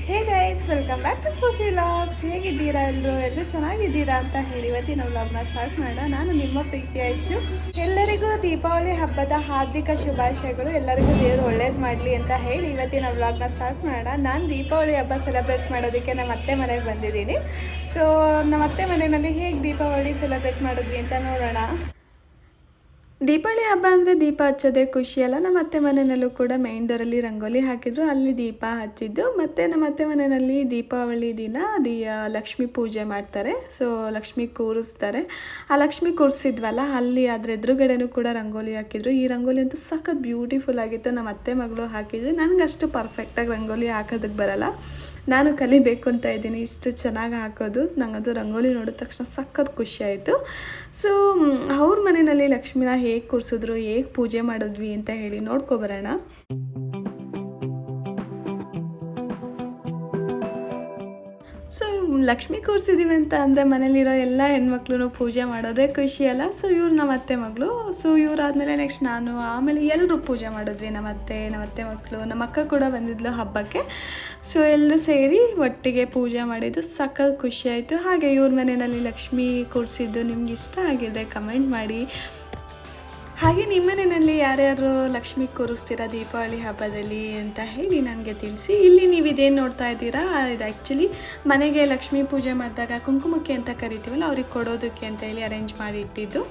Hey guys, welcome back to ಫುಫಿ vlogs. ಹೇಗಿದ್ದೀರಾ ಎಲ್ಲರೂ ಚೆನ್ನಾಗಿದ್ದೀರಾ ಅಂತ ಹೇಳಿ ಇವತ್ತಿನ ವ್ಲಾಗ್ನ ಸ್ಟಾರ್ಟ್ ಮಾಡೋಣ. ನಾನು ನಿಮ್ಮ ಪ್ರೀತಿಯ ಐಶು. ಎಲ್ಲರಿಗೂ ದೀಪಾವಳಿ ಹಬ್ಬದ ಹಾರ್ದಿಕ ಶುಭಾಶಯಗಳು. ಎಲ್ಲರಿಗೂ ದೇವರು ಒಳ್ಳೇದು ಮಾಡಲಿ ಅಂತ ಹೇಳಿ ಇವತ್ತಿನ ವ್ಲಾಗ್ನ ಸ್ಟಾರ್ಟ್ ಮಾಡೋಣ. ನಾನು ದೀಪಾವಳಿ ಹಬ್ಬ ಸೆಲೆಬ್ರೇಟ್ ಮಾಡೋದಕ್ಕೆ ನಮ್ಮ ಅತ್ತೆ ಮನೆಗೆ ಬಂದಿದ್ದೀನಿ. ಸೊ ನಮ್ಮ ಅತ್ತೆ ಮನೆಯಲ್ಲಿ ಹೇಗೆ ದೀಪಾವಳಿ ಸೆಲೆಬ್ರೇಟ್ ಮಾಡಿದ್ವಿ ಅಂತ ನೋಡೋಣ. ದೀಪಾವಳಿ ಹಬ್ಬ ಅಂದರೆ ದೀಪ ಹಚ್ಚೋದೇ ಖುಷಿ ಅಲ್ಲ. ನಮ್ಮ ಅತ್ತೆ ಮನೆಯಲ್ಲೂ ಕೂಡ ಮೇನ್ ಡೋರಲ್ಲಿ ರಂಗೋಲಿ ಹಾಕಿದ್ರು, ಅಲ್ಲಿ ದೀಪ ಹಚ್ಚಿದ್ದು. ಮತ್ತು ನಮ್ಮ ಅತ್ತೆ ಮನೆಯಲ್ಲಿ ದೀಪಾವಳಿ ದಿನ ಲಕ್ಷ್ಮೀ ಪೂಜೆ ಮಾಡ್ತಾರೆ. ಸೊ ಲಕ್ಷ್ಮಿ ಕೂರಿಸ್ತಾರೆ. ಆ ಲಕ್ಷ್ಮಿ ಕೂರಿಸಿದ್ವಲ್ಲ, ಅಲ್ಲಿ ಅದ್ರ ಎದುರುಗಡೆನೂ ಕೂಡ ರಂಗೋಲಿ ಹಾಕಿದ್ರು. ಈ ರಂಗೋಲಿ ಅಂತೂ ಸಖತ್ ಬ್ಯೂಟಿಫುಲ್ ಆಗಿತ್ತು. ನಮ್ಮ ಅತ್ತೆ ಮಗಳು ಹಾಕಿದ್ರು. ನನಗಷ್ಟು ಪರ್ಫೆಕ್ಟಾಗಿ ರಂಗೋಲಿ ಹಾಕೋದಕ್ಕೆ ಬರಲ್ಲ. ನಾನು ಕಲಿಬೇಕು ಅಂತ ಇದ್ದೀನಿ. ಇಷ್ಟು ಚೆನ್ನಾಗಿ ಹಾಕೋದು, ನನಗದು ರಂಗೋಲಿ ನೋಡಿದ ತಕ್ಷಣ ಸಖತ್ ಖುಷಿ ಆಯಿತು. ಸೊ ಅವ್ರ ಮನೆಯಲ್ಲಿ ಲಕ್ಷ್ಮಿನ ಹೇಗೆ ಕೂರಿಸಿದ್ರು, ಹೇಗೆ ಪೂಜೆ ಮಾಡಿದ್ವಿ ಅಂತ ಹೇಳಿ ನೋಡ್ಕೊಬರೋಣ. ಸೊ ಲಕ್ಷ್ಮಿ ಕೂರಿಸಿದ್ದೀವಿ ಅಂತ ಅಂದರೆ ಮನೇಲಿರೋ ಎಲ್ಲ ಹೆಣ್ಮಕ್ಳು ಪೂಜೆ ಮಾಡೋದೇ ಖುಷಿ ಅಲ್ಲ. ಸೊ ಇವ್ರು ನಮ್ಮ ಅತ್ತೆ ಮಗಳು. ಸೊ ಇವರಾದಮೇಲೆ ನೆಕ್ಸ್ಟ್ ನಾನು, ಆಮೇಲೆ ಎಲ್ಲರೂ ಪೂಜೆ ಮಾಡಿದ್ವಿ. ನಮ್ಮ ಅತ್ತೆ ಮಕ್ಕಳು, ನಮ್ಮ ಅಕ್ಕ ಕೂಡ ಬಂದಿದ್ಲು ಹಬ್ಬಕ್ಕೆ. ಸೊ ಎಲ್ಲರೂ ಸೇರಿ ಒಟ್ಟಿಗೆ ಪೂಜೆ ಮಾಡಿದ್ದು ಸಖತ್ ಖುಷಿ ಆಯಿತು. ಹಾಗೆ ಇವ್ರ ಮನೆಯಲ್ಲಿ ಲಕ್ಷ್ಮಿ ಕೂರಿಸಿದ್ದು ನಿಮ್ಗೆ ಇಷ್ಟ ಆಗಿದ್ರೆ ಕಮೆಂಟ್ ಮಾಡಿ. ಹಾಗೆ ನಿಮ್ಮ ಮನೆಯಲ್ಲಿ ಯಾರ್ಯಾರು ಲಕ್ಷ್ಮಿ ಕೂರಿಸ್ತೀರಾ ದೀಪಾವಳಿ ಹಬ್ಬದಲ್ಲಿ ಅಂತ ಹೇಳಿ ನನಗೆ ತಿಳಿಸಿ. ಇಲ್ಲಿ ನೀವು ಇದೇನು ನೋಡ್ತಾ ಇದ್ದೀರಾ, ಇದು ಆ್ಯಕ್ಚುಲಿ ಮನೆಗೆ ಲಕ್ಷ್ಮೀ ಪೂಜೆ ಮಾಡಿದಾಗ ಕುಂಕುಮಕ್ಕೆ ಅಂತ ಕರಿತೀವಲ್ಲ, ಅವ್ರಿಗೆ ಕೊಡೋದಕ್ಕೆ ಅಂತ ಹೇಳಿ ಅರೇಂಜ್ ಮಾಡಿ ಇಟ್ಟಿದ್ದು.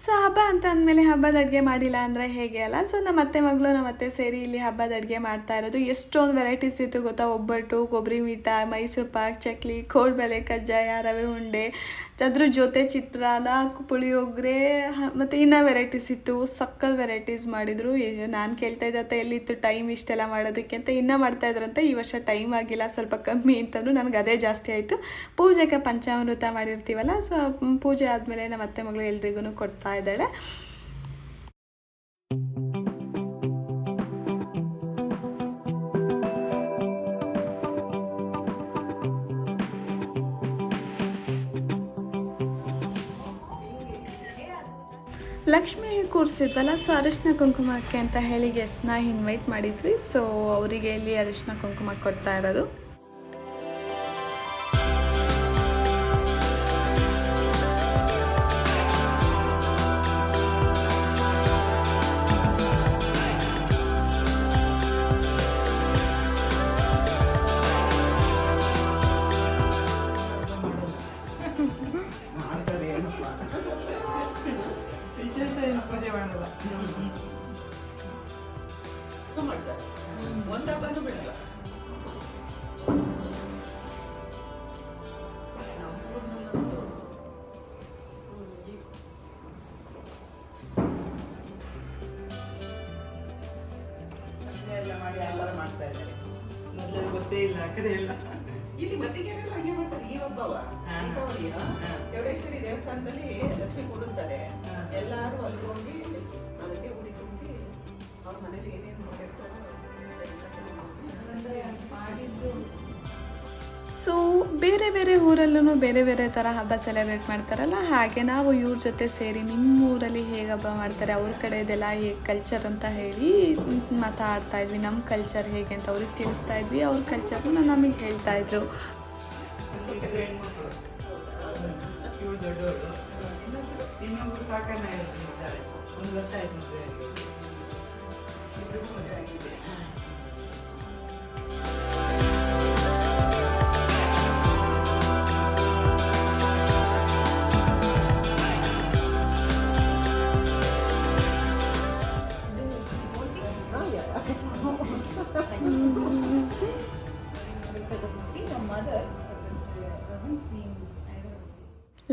ಸೊ ಹಬ್ಬ ಅಂತ ಅಂದಮೇಲೆ ಹಬ್ಬದ ಅಡುಗೆ ಮಾಡಿಲ್ಲ ಅಂದರೆ ಹೇಗೆ ಅಲ್ಲ. ಸೊ ನಮ್ಮ ಅತ್ತೆ ಮಗಳು, ನಮ್ಮ ಅತ್ತೆ ಸೇರಿ ಇಲ್ಲಿ ಹಬ್ಬದ ಅಡುಗೆ ಮಾಡ್ತಾ ಇರೋದು. ಎಷ್ಟೊಂದು ವೆರೈಟೀಸ್ ಇತ್ತು ಗೊತ್ತಾ. ಒಬ್ಬಟ್ಟು, ಕೊಬ್ಬರಿ ಮೀಠ, ಮೈಸೂರು ಪಾಕ್, ಚಕ್ಲಿ, ಕೋಡ್ಬಳೆ, ಕಜ್ಜಾಯ, ರವೆ ಉಂಡೆ, ಅದ್ರ ಜೊತೆ ಚಿತ್ರಾನ್ನ, ಪುಳಿಯೋಗರೆ, ಮತ್ತು ಇನ್ನೂ ವೆರೈಟೀಸ್ ಇತ್ತು. ಸಕ್ಕತ್ ವೆರೈಟೀಸ್ ಮಾಡಿದರು. ನಾನು ಕೇಳ್ತಾ ಇದ್ದೆ ಎಲ್ಲಿತ್ತು ಟೈಮ್ ಇಷ್ಟೆಲ್ಲ ಮಾಡೋದಕ್ಕೆ ಅಂತ. ಇನ್ನೂ ಮಾಡ್ತಾಯಿದ್ರಂತೆ. ಈ ವರ್ಷ ಟೈಮ್ ಆಗಿಲ್ಲ, ಸ್ವಲ್ಪ ಕಮ್ಮಿ ಅಂತಂದು ನನಗೆ ಅದೇ ಜಾಸ್ತಿ ಆಯಿತು. ಪೂಜೆಗೆ ಪಂಚಾಮೃತ ಮಾಡಿರ್ತೀವಲ್ಲ, ಸೊ ಪೂಜೆ ಆದಮೇಲೆ ನಮ್ಮ ಅತ್ತೆ ಮಗಳು ಎಲ್ರಿಗೂ ಕೊಡ್ತಾ ಇದ್ದಾಳೆ. ಲಕ್ಷ್ಮಿ ಕೂರಿಸಿದ್ವಲ್ಲ, ಸೊ ಅರಿಶಿನ ಕುಂಕುಮಕ್ಕೆ ಅಂತ ಹೇಳಿ ಗೆಸ್ಟ್ನ ಇನ್ವೈಟ್ ಮಾಡಿದ್ವಿ. ಸೊ ಅವರಿಗೆ ಇಲ್ಲಿ ಅರಿಶಿನ ಕುಂಕುಮ ಕೊಡ್ತಾ ಇರೋದು. ಗೊತ್ತೇ ಇಲ್ಲ ಆ ಕಡೆ ಎಲ್ಲ. ಇಲ್ಲಿ ಮತ್ತಿಗೆರೆಲ್ಲ ಹಂಗೆ ಮಾಡ್ತಾರೆ. ಈ ಹಬ್ಬವ ದೀಪಾವಳಿಯ ಚೌಡೇಶ್ವರಿ ದೇವಸ್ಥಾನದಲ್ಲಿ ಲಕ್ಷ್ಮಿ ಕೂಡಿಸ್ತಾರೆ. ಎಲ್ಲಾರು ಅಲ್ಲಿ ಹೋಗಿ ಅದಕ್ಕೆ ಉಡಿ ತುಂಬಿ ಅವ್ರ ಮನೇಲಿ ಏನೇನು ಮಾಡಿರ್ತಾರೋ ಮಾಡಿದ್ದು. ಸೊ ಬೇರೆ ಬೇರೆ ಊರಲ್ಲೂ ಬೇರೆ ಬೇರೆ ಥರ ಹಬ್ಬ ಸೆಲೆಬ್ರೇಟ್ ಮಾಡ್ತಾರಲ್ಲ, ಹಾಗೆ ನಾವು ಇವ್ರ ಜೊತೆ ಸೇರಿ ನಿಮ್ಮ ಊರಲ್ಲಿ ಹೇಗೆ ಹಬ್ಬ ಮಾಡ್ತಾರೆ, ಅವ್ರ ಕಡೆದೆಲ್ಲ ಹೇಗೆ ಕಲ್ಚರ್ ಅಂತ ಹೇಳಿ ಮಾತಾಡ್ತಾ ಇದ್ವಿ. ನಮ್ಮ ಕಲ್ಚರ್ ಹೇಗೆ ಅಂತ ಅವ್ರಿಗೆ ತಿಳಿಸ್ತಾ ಇದ್ವಿ. ಅವ್ರ ಕಲ್ಚರ್ನ ನಮಗೆ ಹೇಳ್ತಾಯಿದ್ರು. ಇವ್ರು ದೊಡ್ಡವರು, ಇನ್ನೊಬ್ರು ಸಾಕಣ್ಣ ಇರ್ತಾರೆ. 1 ವರ್ಷ ಆಯ್ತು ಮದುವೆ ಆಗಿ. ಇಬ್ಬರಿಗೂ ಮದುವೆ ಆಗಿದೆ.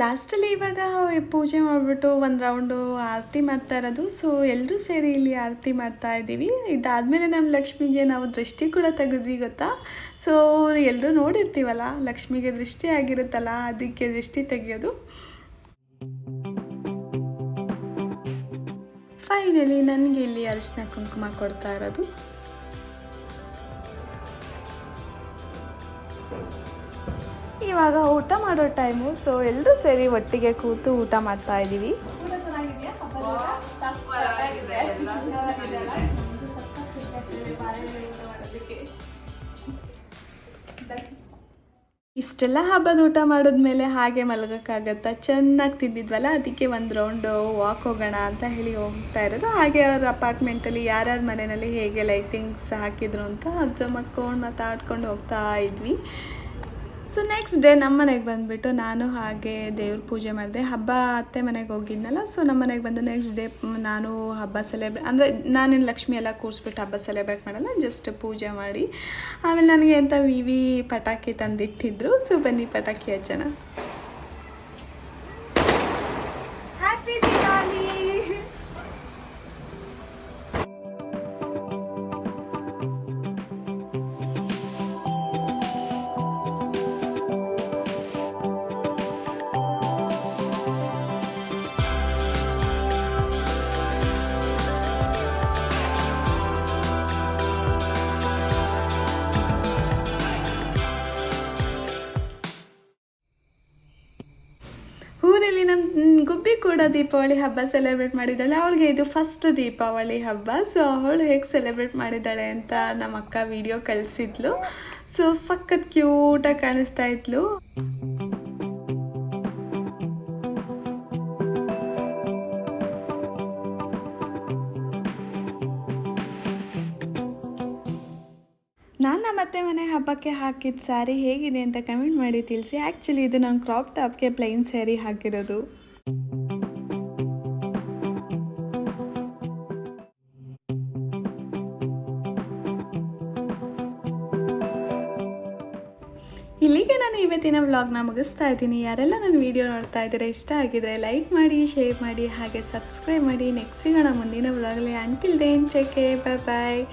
ಲಾಸ್ಟಲ್ಲಿ ಇವಾಗ ಪೂಜೆ ಮಾಡಿಬಿಟ್ಟು ಒಂದು ರೌಂಡು ಆರತಿ ಮಾಡ್ತಾ ಇರೋದು. ಸೊ ಎಲ್ಲರೂ ಸೇರಿ ಇಲ್ಲಿ ಆರತಿ ಮಾಡ್ತಾ ಇದ್ದೀವಿ. ಇದಾದಮೇಲೆ ನಮ್ಮ ಲಕ್ಷ್ಮಿಗೆ ನಾವು ದೃಷ್ಟಿ ಕೂಡ ತೆಗೆದ್ವಿ ಗೊತ್ತಾ. ಸೊ ಎಲ್ಲರೂ ನೋಡಿರ್ತೀವಲ್ಲ, ಲಕ್ಷ್ಮಿಗೆ ದೃಷ್ಟಿ ಆಗಿರುತ್ತಲ್ಲ, ಅದಕ್ಕೆ ದೃಷ್ಟಿ ತೆಗೆಯೋದು. ಫೈನಲಿ ನನಗೆ ಇಲ್ಲಿ ಅರಿಶಿನ ಕುಂಕುಮ ಕೊಡ್ತಾ ಇರೋದು. ಇವಾಗ ಊಟ ಮಾಡೋ ಟೈಮು. ಸೊ ಎಲ್ಲರೂ ಸೇರಿ ಒಟ್ಟಿಗೆ ಕೂತು ಊಟ ಮಾಡ್ತಾ ಇದ್ದೀವಿ. ಊಟ ಚೆನ್ನಾಗಿದೆಯಾ? ಖುಷಿ ಆಗ್ತಿದೆ ಬಾಳೆಲೆ ಊಟ ಮಾಡೋದಕ್ಕೆ. ಇಷ್ಟೆಲ್ಲ ಹಬ್ಬದ ಊಟ ಮಾಡಿದ್ಮೇಲೆ ಹಾಗೆ ಮಲಗೋಕ್ಕಾಗತ್ತಾ? ಚೆನ್ನಾಗಿ ತಿಂದಿದ್ವಲ್ಲ, ಅದಕ್ಕೆ ಒಂದು ರೌಂಡು ವಾಕ್ ಹೋಗೋಣ ಅಂತ ಹೇಳಿ ಹೋಗ್ತಾ ಇರೋದು. ಹಾಗೆ ಅವ್ರ ಅಪಾರ್ಟ್ಮೆಂಟಲ್ಲಿ ಯಾರ್ಯಾರ ಮನೆಯಲ್ಲಿ ಹೇಗೆ ಲೈಟಿಂಗ್ಸ್ ಹಾಕಿದ್ರು ಅಂತ ಅಬ್ಸರ್ವ್ ಮಾಡ್ಕೊಂಡು ಮಾತಾಡ್ಕೊಂಡು ಹೋಗ್ತಾ ಇದ್ವಿ. ಸೊ ನೆಕ್ಸ್ಟ್ ಡೇ ನಮ್ಮ ಮನೆಗೆ ಬಂದುಬಿಟ್ಟು ನಾನು ಹಾಗೆ ದೇವ್ರ ಪೂಜೆ ಮಾಡಿದೆ. ಹಬ್ಬ ಅತ್ತೆ ಮನೆಗೆ ಹೋಗಿದ್ನಲ್ಲ, ಸೊ ನಮ್ಮ ಮನೆಗೆ ಬಂದು ನೆಕ್ಸ್ಟ್ ಡೇ ನಾನು ಹಬ್ಬ ಅಂದರೆ ನಾನೇನು ಲಕ್ಷ್ಮಿ ಎಲ್ಲ ಕೂರಿಸ್ಬಿಟ್ಟು ಹಬ್ಬ ಸೆಲೆಬ್ರೇಟ್ ಮಾಡಲ್ಲ, ಜಸ್ಟ್ ಪೂಜೆ ಮಾಡಿ ಆಮೇಲೆ ನನಗೆ ಅಂತ ವಿವಿ ಪಟಾಕಿ ತಂದಿಟ್ಟಿದ್ರು. ಸೊ ಬನ್ನಿ ಪಟಾಕಿ ಹಚ್ಚೋಣ. ಹ್ಯಾಪಿ ದಿವಾಲಿ. ಊರಲ್ಲಿ ನಮ್ಮ ಗುಬ್ಬಿ ಕೂಡ ದೀಪಾವಳಿ ಹಬ್ಬ ಸೆಲೆಬ್ರೇಟ್ ಮಾಡಿದ್ದಾಳೆ. ಅವಳಿಗೆ ಇದು ಫಸ್ಟ್ ದೀಪಾವಳಿ ಹಬ್ಬ. ಸೊ ಅವಳು ಹೇಗೆ ಸೆಲೆಬ್ರೇಟ್ ಮಾಡಿದ್ದಾಳೆ ಅಂತ ನಮ್ಮ ಅಕ್ಕ ವಿಡಿಯೋ ಕಳಿಸಿದ್ಲು. ಸೊ ಸಖತ್ ಕ್ಯೂಟಾಗಿ ಕಾಣಿಸ್ತಾ ಇದ್ಲು. ನಾನು ನಮ್ಮ ಅತ್ತೆ ಮನೆ ಹಬ್ಬಕ್ಕೆ ಹಾಕಿದ ಸ್ಯಾರಿ ಹೇಗಿದೆ ಅಂತ ಕಮೆಂಟ್ ಮಾಡಿ ತಿಳಿಸಿ. ಆ್ಯಕ್ಚುಲಿ ಇದು ನಾನು ಕ್ರಾಪ್ ಟಾಪ್ಗೆ ಪ್ಲೈನ್ ಸ್ಯಾರಿ ಹಾಕಿರೋದು. ಇಲ್ಲಿಗೆ ನಾನು ಇವತ್ತಿನ ವ್ಲಾಗ್ನ ಮುಗಿಸ್ತಾ ಇದ್ದೀನಿ. ಯಾರೆಲ್ಲ ನನ್ನ ವಿಡಿಯೋ ನೋಡ್ತಾ ಇದ್ದೀರಾ, ಇಷ್ಟ ಆಗಿದ್ರೆ ಲೈಕ್ ಮಾಡಿ, ಶೇರ್ ಮಾಡಿ, ಹಾಗೆ ಸಬ್ಸ್ಕ್ರೈಬ್ ಮಾಡಿ. ನೆಕ್ಸ್ಟ್ ಸಿಗೋಣ ಮುಂದಿನ ವ್ಲಾಗಲ್ಲಿ. ಅಂಟಿಲ್ ದೆನ್ ಟೇಕ್ ಕೇರ್, ಬಾಯ್ ಬಾಯ್.